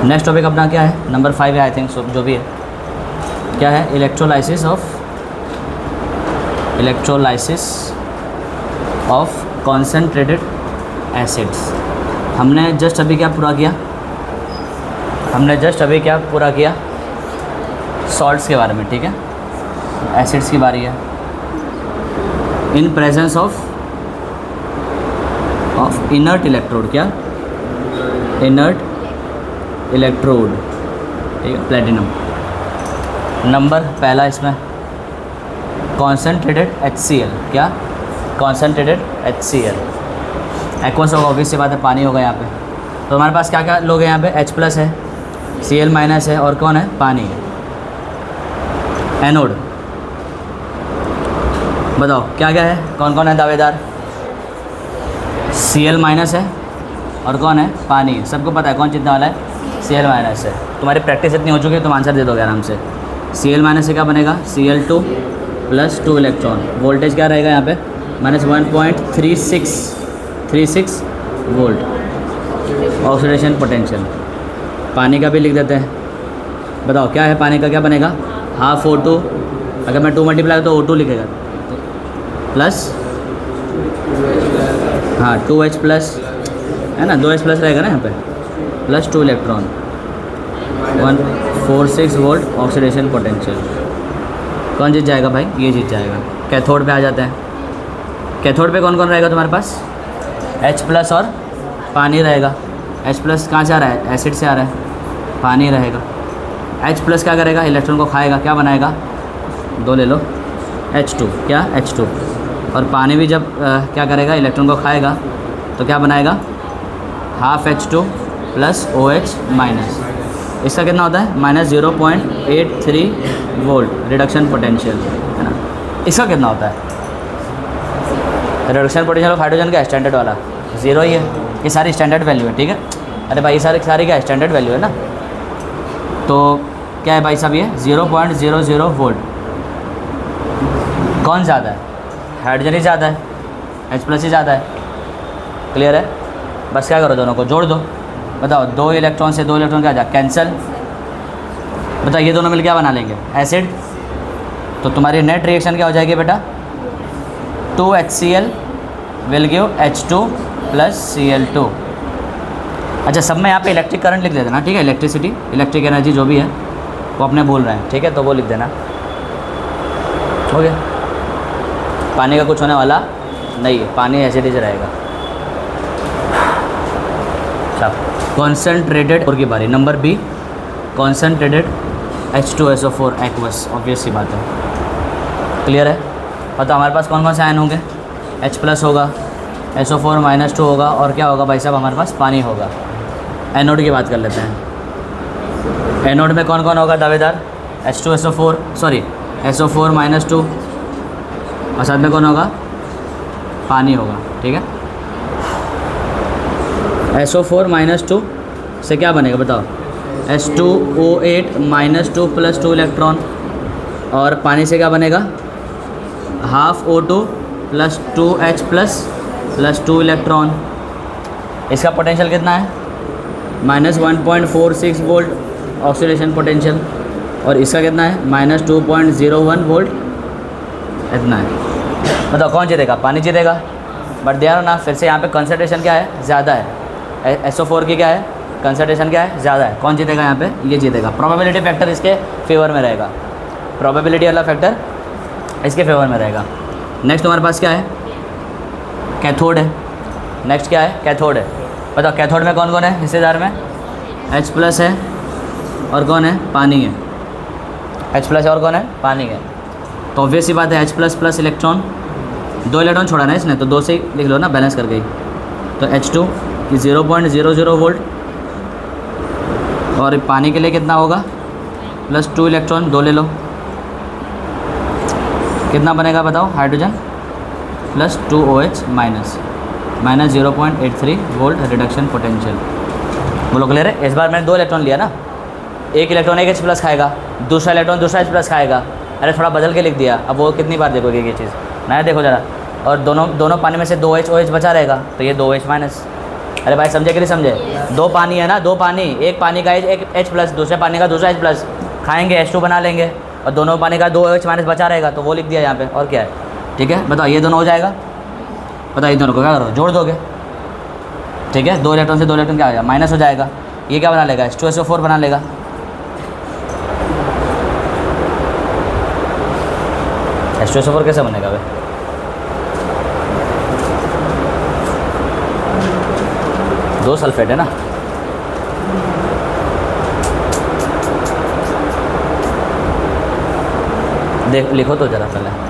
Next topic अपना क्या है, नंबर 5 है आई थिंक सो, जो भी है। क्या है? Electrolysis of concentrated acids. हमने जस्ट अभी क्या पूरा किया? सॉल्ट्स के बारे में, ठीक है। एसिड्स की बारी है। In presence of inert electrode, क्या? इनर्ट इलेक्ट्रोड, ठीक है, प्लेटिनम। नंबर पहला इसमें कॉन्सेंट्रेटेड HCl, क्या? Concentrated HCl। एक्वस होगा, ऑब्वियस सी बात है, पानी होगा यहाँ पे। तो हमारे पास क्या क्या लोग हैं यहाँ पे? H+ है, Cl- है, और कौन है? पानी है। एनोड बताओ क्या क्या है, कौन कौन है दावेदार? Cl- है, और कौन है? पानी है। सबको पता है कौन जीतने वाला है? Cl- है। तुम्हारी प्रैक्टिस इतनी हो चुकी है, तुम आंसर दे दोगे आराम से। Cl- से क्या बनेगा? Cl2 + 2 electron. वोल्टेज क्या रहेगा यहाँ पे? -1.36 वोल्ट। Oxidation potential. पानी का भी लिख देते हैं। बताओ क्या है पानी का, क्या बनेगा? Half O2। अगर मैं 2 मल्टीप्लाई तो O2 लिखेगा, प्लस 2H+ है ना, 2H+ रहेगा ना यहाँ पे, + 2 इलेक्ट्रॉन। 146 volt oxidation potential. कौन जीत जाएगा भाई? ये जीत जाएगा। कैथोड पे आ जाते हैं। कैथोड पे कौन कौन रहेगा तुम्हारे पास? H+ और पानी रहेगा। H+ कहाँ से आ रहा है? एसिड से आ रहा है, पानी रहेगा। H+ क्या करेगा? इलेक्ट्रॉन को खाएगा, क्या बनाएगा? 2 ले लो, H2, क्या? H2। और पानी भी जब क्या करेगा? इलेक्ट्रॉन को खाएगा, तो क्या बनाएगा? Half H2 + OH-। इसका कितना होता है? -0.83 वोल्ट रिडक्शन पोटेंशियल, है ना। इसका कितना होता है? रिडक्शन पोटेंशियल ऑफ हाइड्रोजन का स्टैंडर्ड वाला 0 ही है। ये सारी स्टैंडर्ड वैल्यू है, ठीक है। अरे भाई सारी क्या स्टैंडर्ड वैल्यू है ना। तो क्या है भाई साहब? ये 0.00 वोल्ट। कौन ज़्यादा है? हाइड्रोजन ही ज़्यादा है, H+ ही ज़्यादा है। क्लियर है? बस क्या करो, दोनों को जोड़ दो। बताओ 2 इलेक्ट्रॉन से 2 इलेक्ट्रॉन क्या आ जाए? कैंसिल। बताओ ये दोनों मिल क्या बना लेंगे? एसिड। तो तुम्हारी नेट रिएक्शन क्या हो जाएगी बेटा? 2HCl will give H2 + Cl2। अच्छा, सब में यहाँ पे इलेक्ट्रिक करंट लिख देना, ठीक है। इलेक्ट्रिसिटी, इलेक्ट्रिक एनर्जी जो भी है वो अपने बोल रहे हैं, ठीक है, तो वो लिख देना। हो गया। पानी का कुछ होने वाला नहीं है, पानी एसिड ही रहेगा। अच्छा, कॉन्सेंट्रेटेड और की बारी। Number B concentrated H2SO4 aqueous. Obvious सी बात है, क्लियर है। पता हमारे पास कौन कौन से आयन होंगे? H+ होगा, SO4 - 2 होगा, और क्या होगा भाई साहब? हमारे पास पानी होगा। एनोड की बात कर लेते हैं। एनोड में कौन कौन होगा दावेदार? SO4 - 2, और साथ में कौन होगा? पानी होगा, ठीक है। SO4 - 2 से क्या बनेगा बताओ? H2O8 - 2 + 2 electron. और पानी से क्या बनेगा? Half O2 + 2H+ + 2 electron. इसका पोटेंशियल कितना है? -1.46 वोल्ट ऑक्सीडेशन पोटेंशियल। और इसका कितना है? -2.01 वोल्ट। इतना है। बताओ कौन जीतेगा? पानी जीतेगा। बट ध्यान ना, फिर से यहाँ पे कंसंट्रेशन क्या है? ज़्यादा है। SO4 की क्या है? कंसंट्रेशन क्या है? ज़्यादा है। कौन जीतेगा यहाँ पे? ये जीतेगा। प्रोबेबिलिटी फैक्टर इसके फेवर में रहेगा। प्रोबेबिलिटी वाला फैक्टर इसके फेवर में रहेगा। नेक्स्ट हमारे पास क्या है? कैथोड है। नेक्स्ट क्या है? कैथोड है। बताओ कैथोड में कौन कौन है हिस्सेदार में? H+ है, और कौन है? पानी है। H+ है और कौन है? पानी है। तो ऑब्वियस सी बात है H++ इलेक्ट्रॉन, 2 इलेक्ट्रॉन छोड़ा ना इसने, तो 2 से ही लिख लो ना, बैलेंस कर गई। तो H2 की 0.00 वोल्ट, और पानी के लिए कितना होगा? +2 इलेक्ट्रॉन, 2 ले लो। कितना बनेगा बताओ? Hydrogen + 2OH- -0.83 volt reduction potential. बोलो क्लियर है? इस बार मैंने 2 इलेक्ट्रॉन लिया ना, एक इलेक्ट्रॉन एक H+ खाएगा, दूसरा इलेक्ट्रॉन दूसरा H+ खाएगा। अरे थोड़ा बदल के लिख दिया। अब वो कितनी बार देखोगे ये चीज़? नया देखो ज़रा। और दोनों पानी में से 2H OH बचा रहेगा, तो ये 2H-। अरे भाई समझे कि नहीं समझे? दो पानी है ना, दो पानी, एक पानी का एक H प्लस, दूसरे पानी का दूसरा H प्लस, खाएंगे H2 बना लेंगे, और दोनों पानी का 2H माइनस बचा रहेगा, तो वो लिख दिया यहाँ पे, और क्या है। ठीक है, बताओ ये दोनों हो जाएगा, बताओ ये दोनों को क्या करो, जोड़ दोगे। ठीक है, 2 इलेक्ट्रॉन से 2 इलेक्ट्रॉन क्या हो जाएगा, माइनस हो जाएगा। ये क्या बना लेगा, H2SO4 बना लेगा। H2SO4 कैसे बनेगा भाई? दो सल्फेट है ना, देख लिखो तो जरा पहले।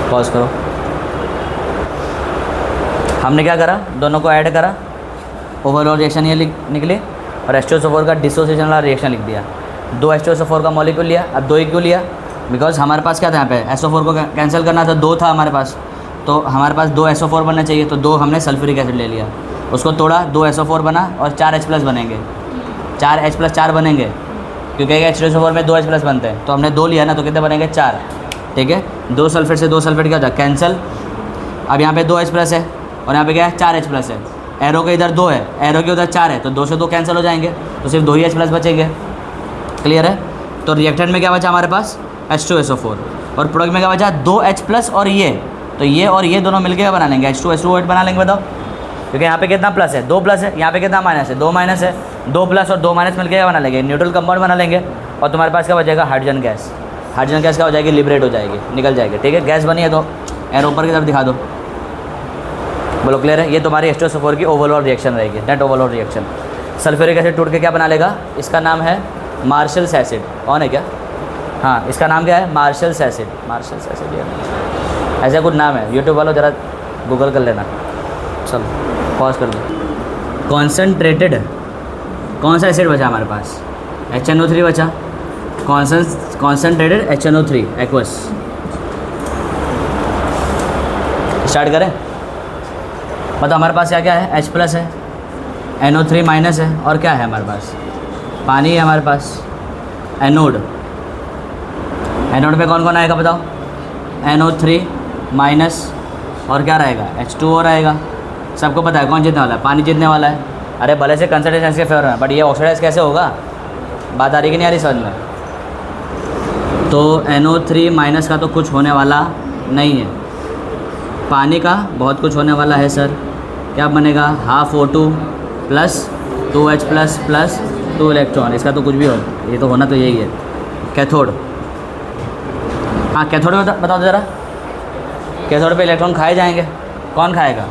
पॉज करो। हमने क्या करा, दोनों को ऐड करा, ओवरऑल रिएक्शन ये निकले, और H2SO4 का डिसोसिएशन वाला रिएक्शन लिख दिया। 2 H2SO4 का मॉलिक्यूल लिया। अब 2 ही क्यों लिया, बिकॉज हमारे पास क्या था यहाँ पे, SO4 को कैंसिल करना था, 2 था हमारे पास, तो हमारे पास 2 SO4 बनना चाहिए, तो 2 हमने सल्फ्यूरिक एसिड ले लिया, उसको तोड़ा, 2 SO4 बना, और 4 H प्लस बनेंगे, 4 H प्लस 4 बनेंगे, क्योंकि H2SO4 में 2 H प्लस बनते हैं, तो हमने 2 लिया ना, तो कितने बनेंगे, 4। ठीक है, 2 सल्फेट से 2 सल्फेट क्या होता है, कैंसिल। अब यहाँ पे 2 H प्लस है, और यहाँ पे क्या है, 4 H प्लस है। एरो के इधर 2 है, एरो के उधर 4 है, तो 2 से 2 कैंसिल हो जाएंगे, तो सिर्फ 2 ही H प्लस बचेंगे। क्लियर है? तो रिएक्टेंट में क्या बचा हमारे पास, H2SO4, और प्रोडक्ट में क्या बचा, 2 H प्लस और ये, तो ये और ये दोनों मिलकर बना लेंगे, H2SO8 बना लेंगे। बताओ, क्योंकि यहाँ पे कितना प्लस है, 2 प्लस है, यहाँ पे कितना माइनस है, 2 माइनस है, 2 प्लस और 2 माइनस मिलकर क्या बना लेंगे, न्यूट्रल कंपाउंड बना लेंगे, और तुम्हारे पास क्या बचेगा, हाइड्रोजन गैस। हाइड्रोजन गैस क्या हो जाएगी, लिबरेट हो जाएगी, निकल जाएगी। ठीक है, गैस बनी है, तो एरो ऊपर की तरफ दिखा दो, बोलो क्लियर है। ये तुम्हारी H2SO4 की ओवरऑल रिएक्शन रहेगी, net overall reaction. Sulphuric acid टूट के क्या बना लेगा, इसका नाम है मार्शल्स एसिड। कौन है क्या, हाँ, इसका नाम क्या है, मार्शल्स एसिड। मार्शल्स एसिड यार ऐसा कुछ नाम है, यूट्यूब वालों जरा गूगल कर लेना। चलो पॉज कर दो। कॉन्सनट्रेटेड कौन सा एसिड बचा हमारे पास, HNO3 बचा, कॉन्सनट्रेटेड HNO3 एक्वस। स्टार्ट करें, मतलब हमारे पास क्या क्या है, H प्लस है, NO3 माइनस है, और क्या है हमारे पास, पानी है हमारे पास। एनोड, एनोड पे कौन कौन आएगा बताओ, NO3 माइनस, और क्या रहेगा, H2O रहेगा। सबको पता है कौन जीतने वाला है, पानी जीतने वाला है। अरे भले से कंसंट्रेशन इसके फेवर में, बट ये ऑक्सीडाइज कैसे होगा, बात आ रही कि नहीं आ रही समझ में। तो NO3 माइनस का तो कुछ होने वाला नहीं है, पानी का बहुत कुछ होने वाला है सर। क्या बनेगा, half O2 plus 2H plus plus 2 electron, इसका तो कुछ भी हो, ये तो होना तो यही है। कैथोड, हाँ कैथोड में बताओ ज़रा, कैथोड पे इलेक्ट्रॉन खाए जाएंगे, कौन खाएगा,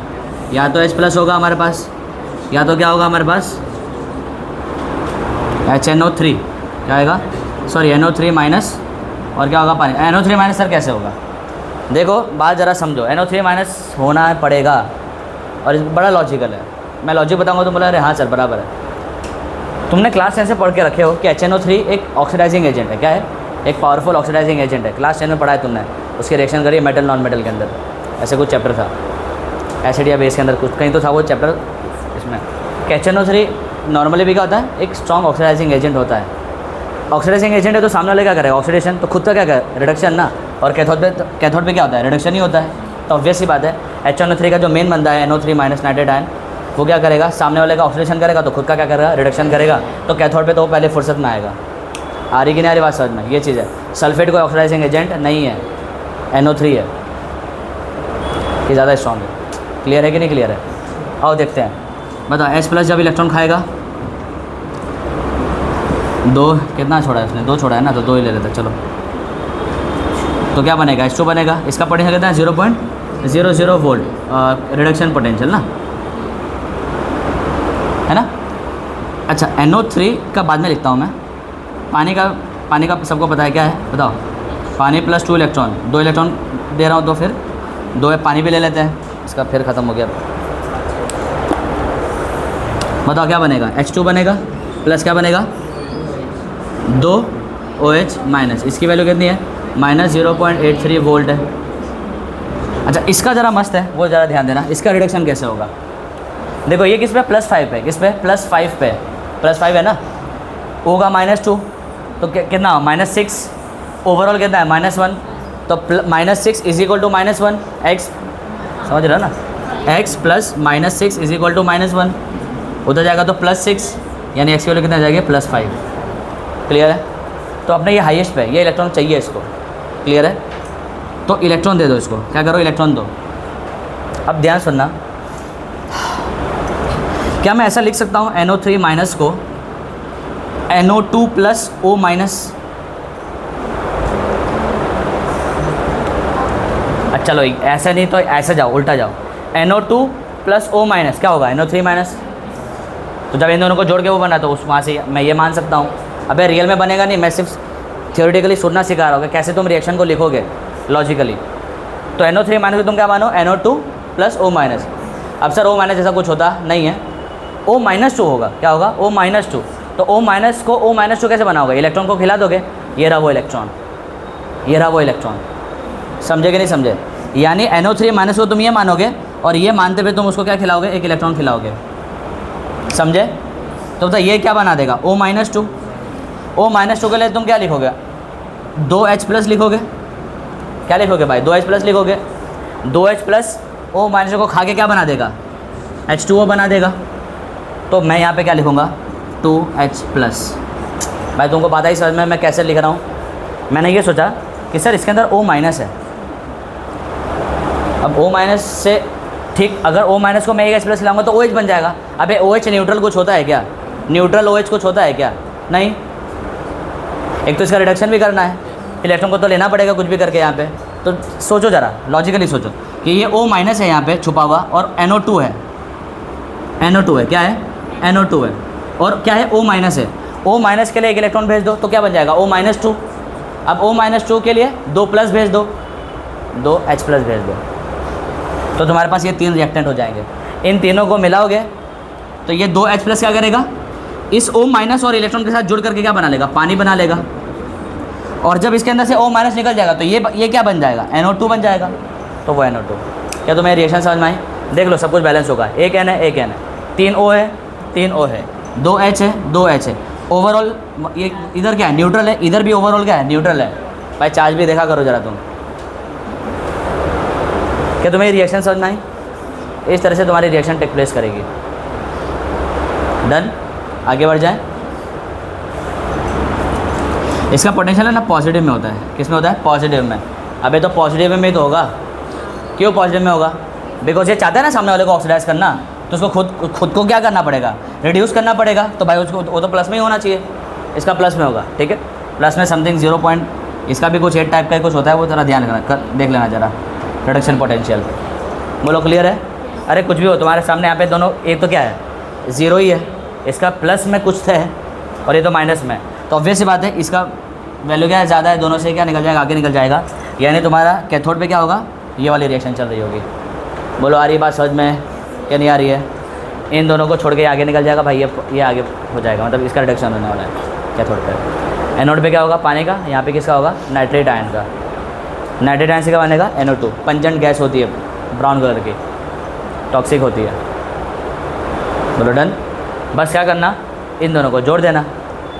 या तो H प्लस होगा हमारे पास, या तो क्या होगा हमारे पास, HNO3 क्या आएगा, सॉरी NO3 माइनस, और क्या होगा पानी। NO3 माइनस सर कैसे होगा, देखो बात ज़रा समझो, NO3 माइनस होना पड़ेगा, और बड़ा लॉजिकल है। मैं लॉजिक बताऊंगा तो बोला अरे हाँ सर बराबर है। तुमने क्लास 10 से पढ़ के रखे हो कि HNO3 एक ऑक्सीडाइजिंग एजेंट है, क्या है, एक पावरफुल ऑक्सीडाइजिंग एजेंट है। क्लास 10 में पढ़ा है तुमने, उसकी रिएक्शन करी मेटल नॉन मेटल के अंदर, ऐसे कुछ चैप्टर था, एसिड या बेस के अंदर कुछ कहीं तो था वो चैप्टर। इसमें HNO3 नॉर्मली भी क्या होता है, एक स्ट्रॉन्ग ऑक्सीडाइजिंग एजेंट होता है। ऑक्सीडाइजिंग एजेंट है तो सामने वाले क्या करेगा, ऑक्सीडेशन, तो खुद का क्या करेगा, रिडक्शन ना। और कैथोड पे क्या होता है, रिडक्शन ही होता है। तो ऑब्वियस सी बात है, HNO3 का जो मेन बंदा है NO3 माइनस नाइट्रेट आयन, वो क्या करेगा, सामने वाले का ऑक्सीडेशन करेगा, तो खुद का क्या करेगा, रिडक्शन करेगा। तो कैथोड पे तो वो पहले फुर्सत में आएगा। आ रही कि नहीं आ रही बात समझ में, ये चीज़ है। सल्फेट कोई ऑक्सीडाइजिंग एजेंट नहीं है, NO3 है, ये ज़्यादा स्ट्रॉन्ग है। क्लियर है कि नहीं क्लियर है, आओ देखते हैं। बताओ H प्लस जब इलेक्ट्रॉन खाएगा, 2 कितना छोड़ा है उसने, 2 छोड़ा है ना, तो 2 ही ले लेते चलो। तो क्या बनेगा, H2 बनेगा। इसका पोटेंशियल कितना है, 0.00 वोल्ट रिडक्शन पोटेंशियल ना, है ना। अच्छा NO3 का बाद में लिखता हूँ मैं, पानी का सबको पता है क्या है, बताओ। पानी प्लस 2 इलेक्ट्रॉन, 2 इलेक्ट्रॉन दे रहा हूँ तो फिर 2 पानी भी ले लेते हैं, इसका फिर ख़त्म हो गया। बताओ क्या बनेगा, H2 बनेगा प्लस क्या बनेगा 2 OH माइनस, इसकी वैल्यू कितनी है -0.83 वोल्ट है। अच्छा इसका ज़रा मस्त है, वो ज़रा ध्यान देना, इसका रिडक्शन कैसे होगा। देखो ये किस पे +5 पे, किस पे +5 पे, +5 है ना, होगा -2 तो कितना -6, ओवरऑल कितना है -1, तो -6 इज इक्वल टू -1, x समझ रहे हो ना, x plus -6 is equal to -1, उधर जाएगा तो +6, यानी x की वैल्यू कितना जाएगी +5। क्लियर है। तो अपने ये हाईएस्ट पे ये इलेक्ट्रॉन चाहिए इसको, क्लियर है। तो इलेक्ट्रॉन दे दो इसको, क्या करो इलेक्ट्रॉन दो। अब ध्यान सुनना, क्या मैं ऐसा लिख सकता हूँ NO3 माइनस को NO2 प्लस O माइनस। अच्छा चलो ऐसा नहीं तो ऐसे जाओ, उल्टा जाओ, NO2 प्लस O माइनस क्या होगा NO3 माइनस। तो जब इन दोनों को जोड़ के वो बना तो उस वहाँ से मैं ये मान सकता हूँ। अबे रियल में बनेगा नहीं, मैं सिर्फ थियोरेटिकली सुनना सिखा रहा हूँ कैसे तुम रिएक्शन को लिखोगे लॉजिकली। तो NO3 माइनस को तुम क्या मानो NO2 प्लस O माइनस। अब सर O माइनस जैसा कुछ होता नहीं है, O-2 होगा, क्या होगा O-2। तो O- को O-2 कैसे बनाओगे, इलेक्ट्रॉन को खिला दोगे, ये रहा वो इलेक्ट्रॉन, ये रहा वो इलेक्ट्रॉन, समझे कि नहीं समझे। यानी NO3 माइनस को तुम ये मानोगे और ये मानते हुए तुम उसको क्या खिलाओगे, एक इलेक्ट्रॉन खिलाओगे, समझे। तो बता ये क्या बना देगा O-2। O-2 के लिए तुम क्या लिखोगे 2H प्लस लिखोगे, क्या लिखोगे भाई 2H प्लस लिखोगे। 2H प्लस O- को खा के क्या बना देगा H2O बना देगा। तो मैं यहाँ पे क्या लिखूँगा 2H प्लस। भाई तुमको पता ही समझ में मैं कैसे लिख रहा हूँ। मैंने ये सोचा कि सर इसके अंदर O माइनस है, अब O- से ठीक, अगर O- को मैं एक H प्लस लाऊंगा तो OH बन जाएगा। अबे OH न्यूट्रल कुछ होता है क्या, न्यूट्रल OH कुछ होता है क्या, नहीं। एक तो इसका रिडक्शन भी करना है, इलेक्ट्रॉन को तो लेना पड़ेगा कुछ भी करके यहाँ पे। तो सोचो ज़रा लॉजिकली सोचो कि ये O- है यहाँ पे छुपा हुआ और NO2 है, NO2 है, क्या है NO2 है, और क्या है O- है। O- के लिए एक इलेक्ट्रॉन भेज दो तो क्या बन जाएगा O-2। अब O-2 के लिए 2 प्लस भेज दो, 2H प्लस भेज दो, तो तुम्हारे पास ये 3 रिएक्टेंट हो जाएंगे। इन तीनों को मिलाओगे तो ये 2H प्लस क्या करेगा, इस O- और इलेक्ट्रॉन के साथ जुड़ करके क्या बना लेगा, पानी बना लेगा। और जब इसके अंदर से O- निकल जाएगा तो ये क्या बन जाएगा NO2 बन जाएगा, तो वो NO2। क्या तुम्हें रिएक्शन समझ में आई। देख लो सब कुछ बैलेंस होगा, एक N है एक N है, 3 O है 3 O है, 2H है 2H है। ओवरऑल ये इधर क्या है न्यूट्रल है, इधर भी ओवरऑल क्या है न्यूट्रल है। भाई चार्ज भी देखा करो ज़रा तुम। क्या तुम्हें रिएक्शन समझ में आई। इस तरह से तुम्हारी रिएक्शन टेक प्लेस करेगी। डन, आगे बढ़ जाए। इसका पोटेंशियल है ना पॉजिटिव में होता है, किस में होता है पॉजिटिव में। अबे तो पॉजिटिव में ही तो होगा, क्यों पॉजिटिव में होगा, बिकॉज ये चाहता है ना सामने वाले को ऑक्सीडाइज करना, तो उसको खुद को क्या करना पड़ेगा, रिड्यूस करना पड़ेगा। तो भाई उसको वो तो प्लस में ही होना चाहिए, इसका प्लस में होगा, ठीक है। प्लस में समथिंग 0 पॉइंट, इसका भी कुछ 8 टाइप का कुछ होता है, वो ज़रा ध्यान रखना, देख लेना ज़रा रिडक्शन पोटेंशियल। बोलो क्लियर है। अरे कुछ भी हो तुम्हारे सामने यहाँ पे दोनों, एक तो क्या है 0 ही है, इसका प्लस में कुछ है और ये तो माइनस में, तो ऑब्वियस सी बात है इसका वैल्यू क्या है ज़्यादा है, दोनों से क्या निकल जाएगा आगे निकल जाएगा। यानी तुम्हारा कैथोड पे क्या होगा, ये वाली रिएक्शन चल रही होगी। बोलो आ रही बात समझ में क्या नहीं आ रही है। इन दोनों को छोड़ के आगे निकल जाएगा भाई, ये आगे हो जाएगा, मतलब इसका रिडक्शन होने वाला है कैथोड पे। एनोड पे क्या होगा पानी का, यहाँ पे किसका होगा नाइट्रेट आयन का। नाइट्रेट आयन से क्या बनेगा NO2, पंजेंट गैस होती है ब्राउन कलर की, टॉक्सिक होती है। बोलो डन। बस क्या करना, इन दोनों को जोड़ देना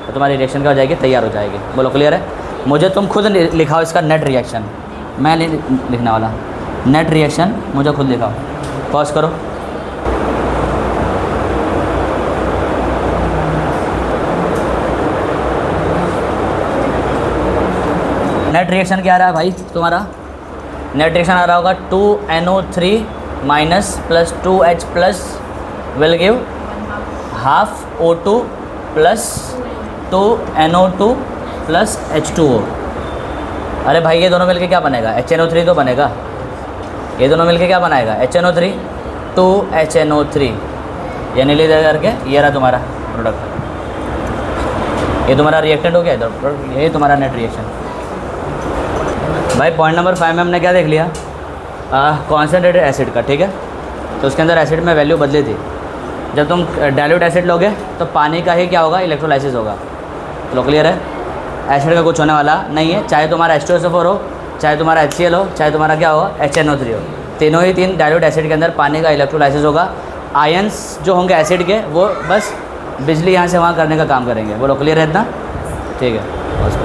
तो तुम्हारी रिएक्शन क्या हो जाएगी, तैयार हो जाएगी। बोलो क्लियर है। मुझे तुम खुद लिखाओ इसका नेट रिएक्शन, मैं नहीं लिखने वाला। नेट रिएक्शन मुझे खुद लिखाओ, पॉज करो। नेट रिएक्शन क्या आ रहा है भाई तुम्हारा, नेट रिएक्शन आ रहा होगा 2NO3 minus plus 2H plus will give half O2 plus 2NO2 plus H2O। अरे भाई ये दोनों मिलके क्या बनेगा, HNO3 तो बनेगा। ये दोनों मिलके क्या बनाएगा HNO3, 2HNO3, ये नीली दे करके ये रहा तुम्हारा प्रोडक्ट। ये तुम्हारा रिएक्टेंट हो गया इधर, ये तुम्हारा नेट रिएक्शन। भाई पॉइंट नंबर 5 में हमने क्या देख लिया, कॉन्सेंट्रेटेड एसिड का, ठीक है। तो उसके अंदर एसिड में वैल्यू बदली थी। जब तुम डाइल्यूट एसिड लोगे तो पानी का ही क्या होगा, इलेक्ट्रोलाइसिस होगा। तो क्लियर है, एसिड का कुछ होने वाला नहीं है, चाहे तुम्हारा H2SO4 हो, चाहे तुम्हारा HCl हो, चाहे तुम्हारा क्या होगा HNO3 हो, तीनों ही तीन डाइल्यूट एसिड के अंदर पानी का इलेक्ट्रोलाइसिस होगा। आयंस जो होंगे एसिड के वो बस बिजली यहाँ से वहाँ करने का काम करेंगे। बोलो क्लियर है इतना, ठीक है। बस